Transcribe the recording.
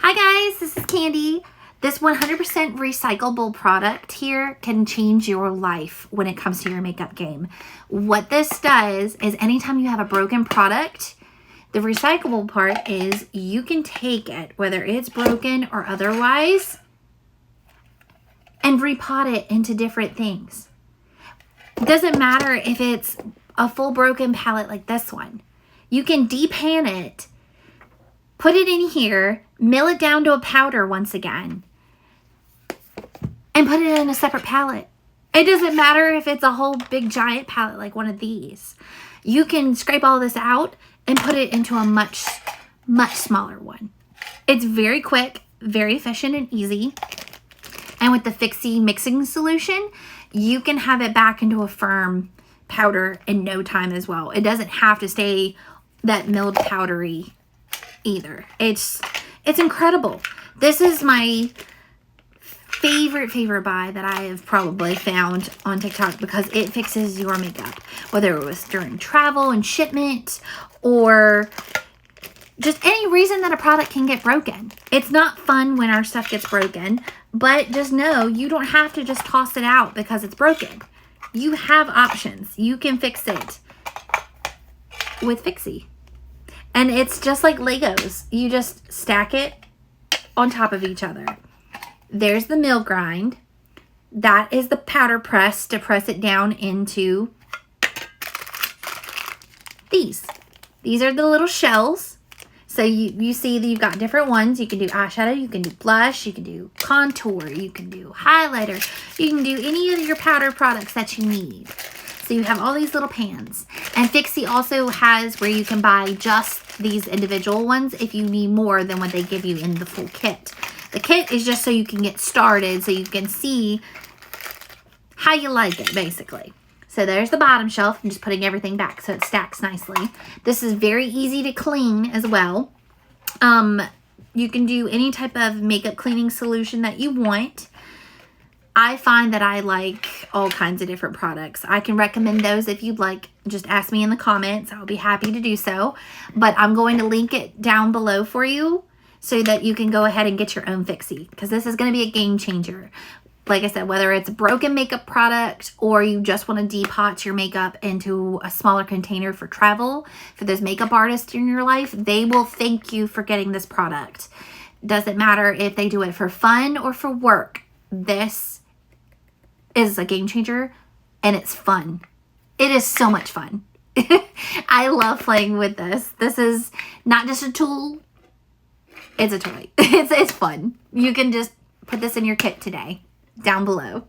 Hi guys, this is Candy. This 100% recyclable product here can change your life when it comes to your makeup game. What this does is anytime you have a broken product, the recyclable part is you can take it, whether it's broken or otherwise, and repot it into different things. It doesn't matter if it's a full broken palette like this one. You can depan it, put it in here, mill it down to a powder once again, and put it in a separate palette. It doesn't matter if it's a whole big giant palette like one of these. You can scrape all this out and put it into a much smaller one. It's very quick, very efficient and easy. And with the FIXY mixing solution, you can have it back into a firm powder in no time as well. It doesn't have to stay that milled powdery either. It's incredible. This is my favorite buy that I have probably found on TikTok because it fixes your makeup, whether it was during travel and shipment or just any reason that a product can get broken. It's not fun when our stuff gets broken, but just know you don't have to just toss it out because it's broken. You have options. You can fix it with FIXY. And it's just like Legos. You just stack it on top of each other. There's the mill grind. That is the powder press to press it down into these. These are the little shells. So you see that you've got different ones. You can do eyeshadow, you can do blush, you can do contour, you can do highlighter. You can do any of your powder products that you need. So you have all these little pans. And FIXY also has where you can buy just these individual ones if you need more than what they give you in the full kit. The kit is just so you can get started, so you can see how you like it, basically. So there's the bottom shelf. I'm just putting everything back so it stacks nicely. This is very easy to clean as well. You can do any type of makeup cleaning solution that you want. I find that I like all kinds of different products. I can recommend those if you'd like. Just ask me in the comments. I'll be happy to do so. But I'm going to link it down below for you so that you can go ahead and get your own FIXY, because this is going to be a game changer. Like I said, whether it's a broken makeup product or you just want to depot your makeup into a smaller container for travel, for those makeup artists in your life, they will thank you for getting this product. Doesn't matter if they do it for fun or for work. This is a game changer and it's fun. It is so much fun. I love playing with this. This is not just a tool. It's a toy. It's fun. You can just put this in your kit today down below.